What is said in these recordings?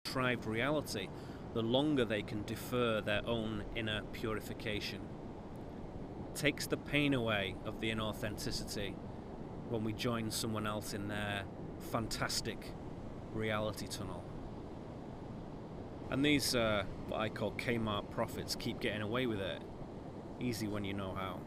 contrived reality, the longer they can defer their own inner purification. It takes the pain away of the inauthenticity when we join someone else in their fantastic reality tunnel. And these, what I call Kmart prophets, keep getting away with it. Easy when you know how.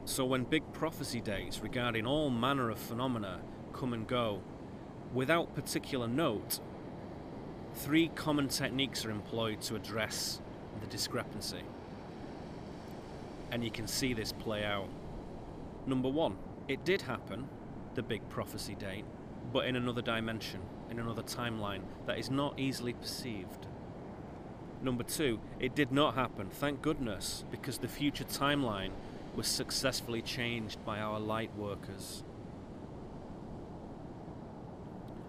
So when big prophecy days regarding all manner of phenomena come and go, without particular note, 3 common techniques are employed to address the discrepancy. And you can see this play out. Number 1, it did happen, the big prophecy date, but in another dimension, in another timeline that is not easily perceived. Number 2, it did not happen, thank goodness, because the future timeline was successfully changed by our light workers.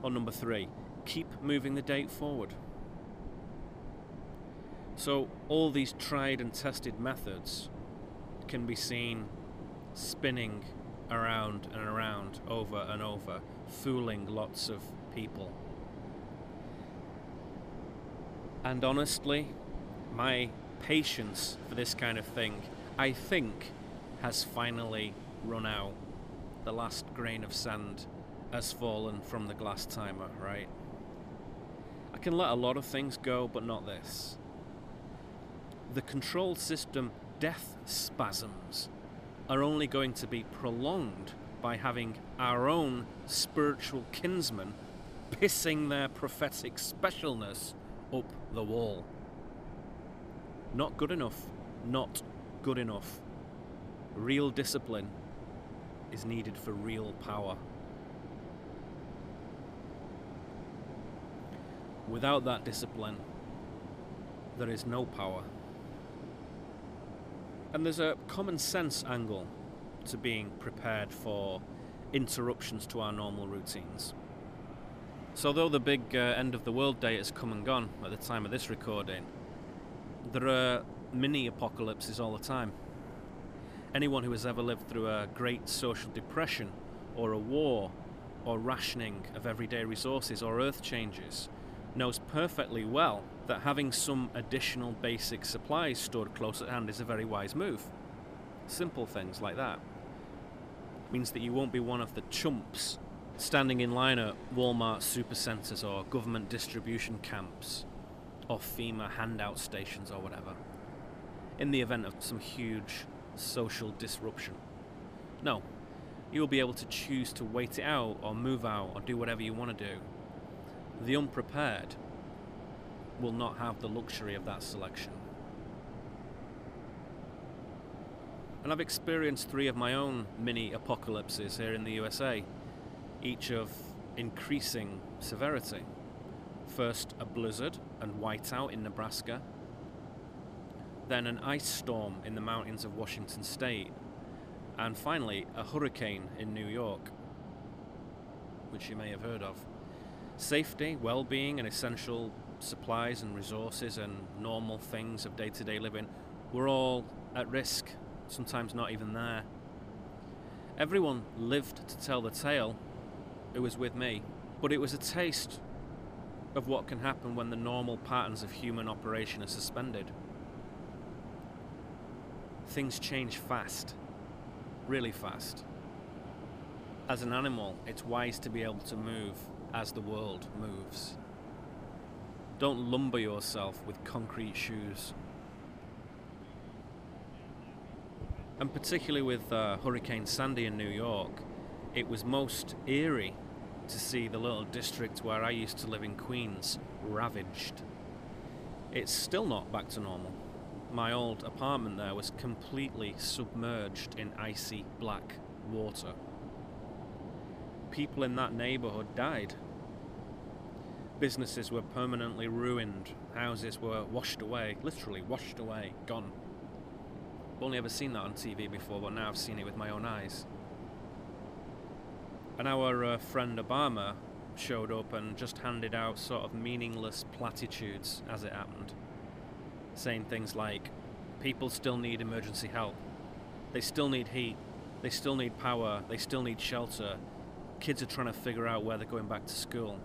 Or number 3, keep moving the date forward. So all these tried and tested methods can be seen spinning around and around, over and over, fooling lots of people. And honestly, my patience for this kind of thing, I think, has finally run out. The last grain of sand has fallen from the glass timer, right? I can let a lot of things go, but not this. The control system death spasms are only going to be prolonged by having our own spiritual kinsmen pissing their prophetic specialness up the wall. Not good enough. Not good enough. Real discipline is needed for real power. Without that discipline, there is no power. And there's a common sense angle to being prepared for interruptions to our normal routines. So though the big end of the world date has come and gone at the time of this recording, there are mini apocalypses all the time. Anyone who has ever lived through a great social depression, or a war, or rationing of everyday resources, or earth changes, knows perfectly well that having some additional basic supplies stored close at hand is a very wise move. Simple things like that. It means that you won't be one of the chumps standing in line at Walmart supercenters or government distribution camps or FEMA handout stations or whatever, in the event of some huge social disruption. No, you will be able to choose to wait it out or move out or do whatever you want to do. The unprepared will not have the luxury of that selection. And I've experienced 3 of my own mini apocalypses here in the USA, each of increasing severity. First a blizzard and whiteout in Nebraska, then an ice storm in the mountains of Washington State, and finally a hurricane in New York, which you may have heard of. Safety, well-being, and essential supplies and resources and normal things of day-to-day living were all at risk, sometimes not even there. Everyone lived to tell the tale who was with me, but it was a taste of what can happen when the normal patterns of human operation are suspended. Things change fast, really fast. As an animal, it's wise to be able to move as the world moves. Don't lumber yourself with concrete shoes. And particularly with Hurricane Sandy in New York, it was most eerie to see the little district where I used to live in Queens ravaged. It's still not back to normal. My old apartment there was completely submerged in icy black water. People in that neighborhood died. Businesses were permanently ruined. Houses were washed away, literally washed away, gone. I've only ever seen that on TV before, but now I've seen it with my own eyes. And our friend Obama showed up and just handed out sort of meaningless platitudes as it happened, saying things like, people still need emergency help, they still need heat, they still need power, they still need shelter, Kids are trying to figure out where they're going back to school.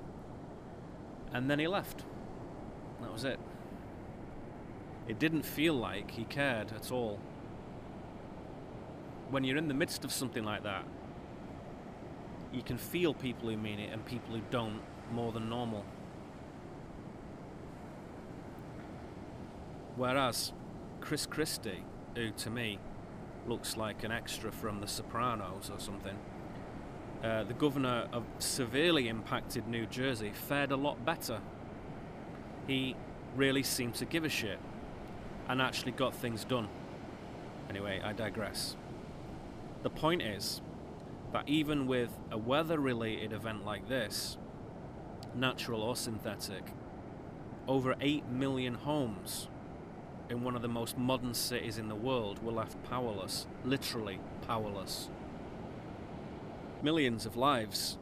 And then he left. That was it. It didn't feel like he cared at all. When you're in the midst of something like that, you can feel people who mean it and people who don't more than normal. Whereas Chris Christie, who to me looks like an extra from The Sopranos or something, the governor of severely impacted New Jersey, fared a lot better. He really seemed to give a shit and actually got things done. Anyway, I digress. The point is that even with a weather-related event like this, natural or synthetic, over 8 million homes in one of the most modern cities in the world were left powerless, literally powerless. Millions of lives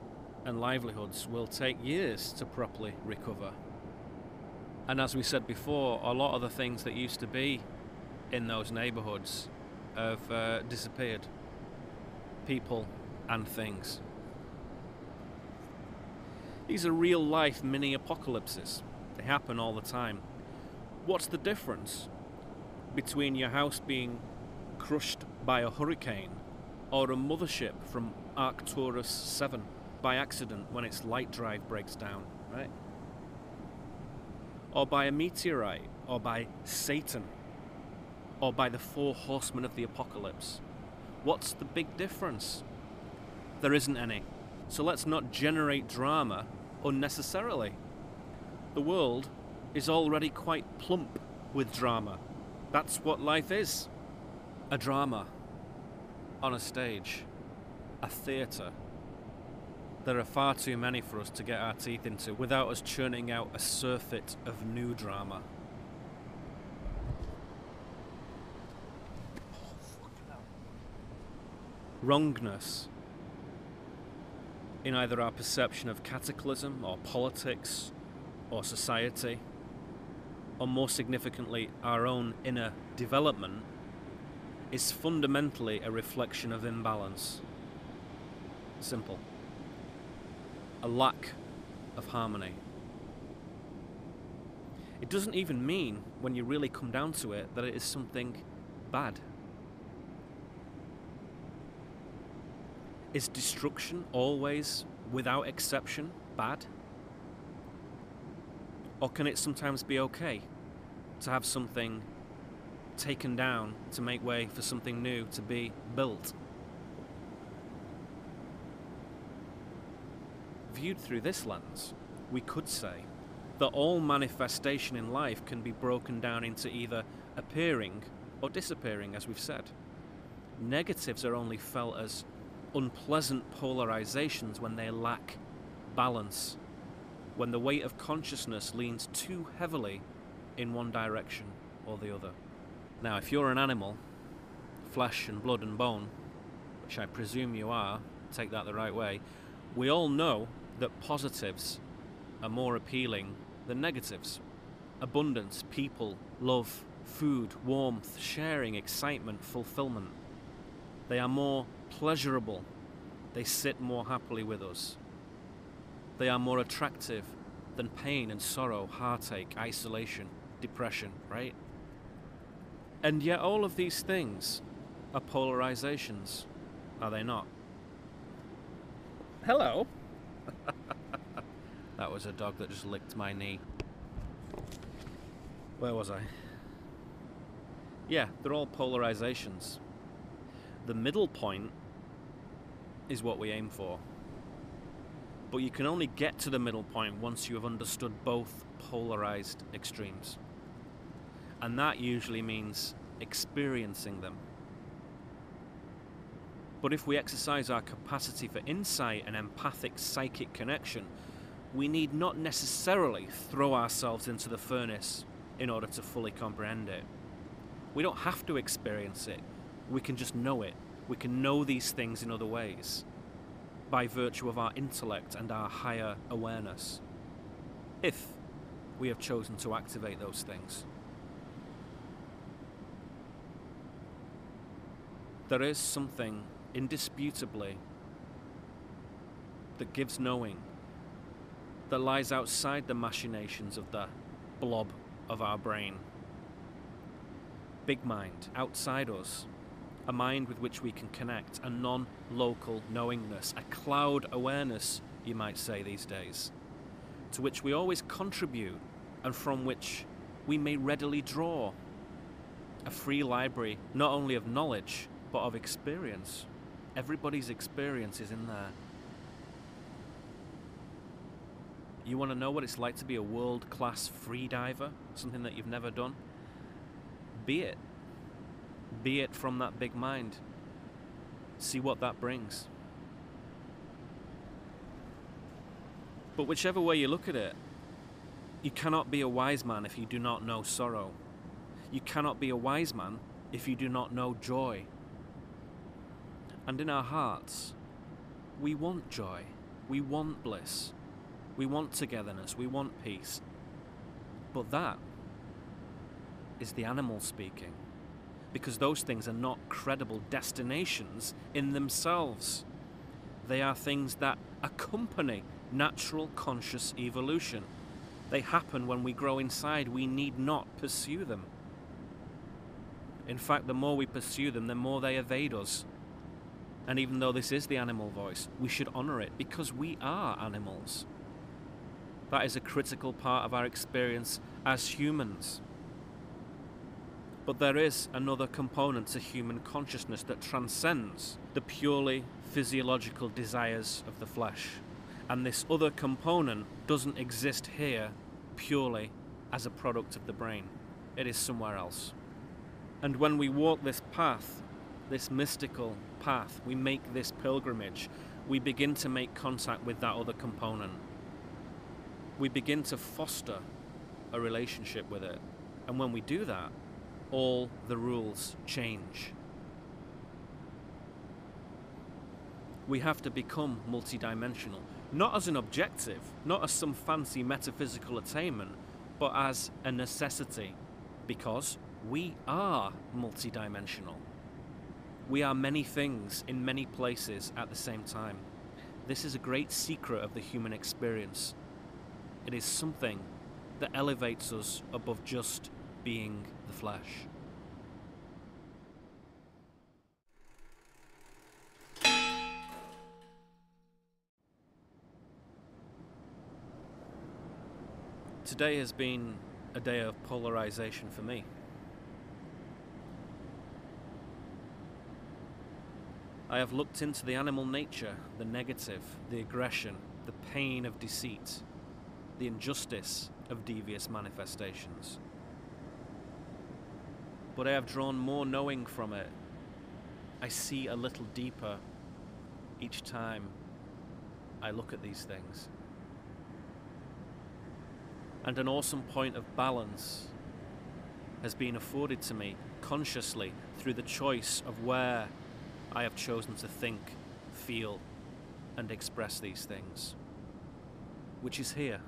and livelihoods will take years to properly recover. And as we said before, a lot of the things that used to be in those neighbourhoods have disappeared. People and things. These are real-life mini-apocalypses. They happen all the time. What's the difference between your house being crushed by a hurricane or a mothership from Arcturus 7 by accident when its light drive breaks down, right? Or by a meteorite, or by Satan, or by the 4 horsemen of the apocalypse? What's the big difference? There isn't any. So let's not generate drama unnecessarily. The world is already quite plump with drama. That's what life is. A drama. On a stage. A theatre. There are far too many for us to get our teeth into without us churning out a surfeit of new drama. Wrongness in either our perception of cataclysm or politics or society, or more significantly our own inner development, is fundamentally a reflection of imbalance. Simple. A lack of harmony. It doesn't even mean, when you really come down to it, that it is something bad. Is destruction always, without exception, bad? Or can it sometimes be okay to have something taken down to make way for something new to be built? Viewed through this lens, we could say that all manifestation in life can be broken down into either appearing or disappearing, as we've said. Negatives are only felt as unpleasant polarizations when they lack balance, when the weight of consciousness leans too heavily in one direction or the other. Now, if you're an animal, flesh and blood and bone, which I presume you are, take that the right way, we all know that positives are more appealing than negatives. Abundance, people, love, food, warmth, sharing, excitement, fulfillment. They are more pleasurable. They sit more happily with us. They are more attractive than pain and sorrow, heartache, isolation, depression, right? And yet all of these things are polarizations, are they not? Hello. That was a dog that just licked my knee. Where was I? Yeah, they're all polarizations. The middle point is what we aim for. But you can only get to the middle point once you have understood both polarized extremes. And that usually means experiencing them. But if we exercise our capacity for insight and empathic psychic connection, we need not necessarily throw ourselves into the furnace in order to fully comprehend it. We don't have to experience it. We can just know it. We can know these things in other ways, by virtue of our intellect and our higher awareness, if we have chosen to activate those things. There is something indisputably that gives knowing, that lies outside the machinations of the blob of our brain. Big mind, outside us, a mind with which we can connect, a non-local knowingness, a cloud awareness, you might say these days, to which we always contribute and from which we may readily draw. A free library, not only of knowledge, but of experience. Everybody's experience is in there. You want to know what it's like to be a world-class freediver? Something that you've never done? Be it. Be it from that big mind. See what that brings. But whichever way you look at it, you cannot be a wise man if you do not know sorrow. You cannot be a wise man if you do not know joy. And in our hearts, we want joy. We want bliss. We want togetherness. We want peace. But that is the animal speaking. Because those things are not credible destinations in themselves. They are things that accompany natural conscious evolution. They happen when we grow inside. We need not pursue them. In fact, the more we pursue them, the more they evade us. And even though this is the animal voice, we should honor it because we are animals. That is a critical part of our experience as humans. But there is another component to human consciousness that transcends the purely physiological desires of the flesh. And this other component doesn't exist here purely as a product of the brain. It is somewhere else. And when we walk this path, this mystical path, we make this pilgrimage, we begin to make contact with that other component. We begin to foster a relationship with it. And when we do that, all the rules change. We have to become multidimensional, not as an objective, not as some fancy metaphysical attainment, but as a necessity, because we are multidimensional. We are many things in many places at the same time. This is a great secret of the human experience. It is something that elevates us above just being the flesh. Today has been a day of polarization for me. I have looked into the animal nature, the negative, the aggression, the pain of deceit, the injustice of devious manifestations. But I have drawn more knowing from it. I see a little deeper each time I look at these things. And an awesome point of balance has been afforded to me consciously through the choice of where I have chosen to think, feel, and express these things, which is here,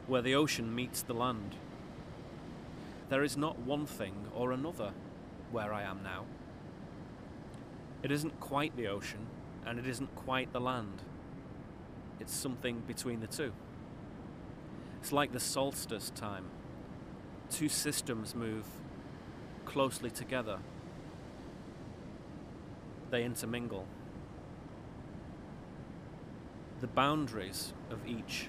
where the ocean meets the land. There is not one thing or another where I am now. It isn't quite the ocean, and it isn't quite the land. It's something between the two. It's like the solstice time. Two systems move closely together. They intermingle. The boundaries of each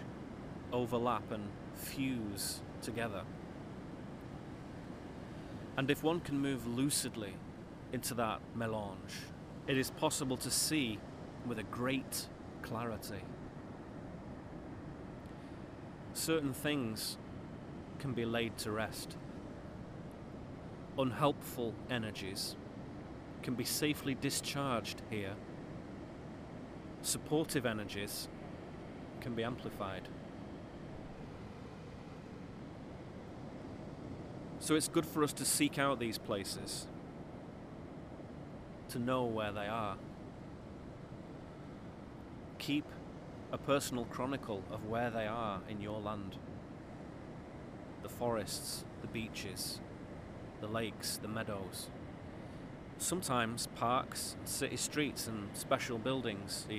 overlap and fuse together. And if one can move lucidly into that melange, it is possible to see with a great clarity. Certain things can be laid to rest. Unhelpful energies can be safely discharged here. Supportive energies can be amplified. So it's good for us to seek out these places, to know where they are. Keep a personal chronicle of where they are in your land. The forests, the beaches, the lakes, the meadows. sometimes parks, city streets and special buildings even.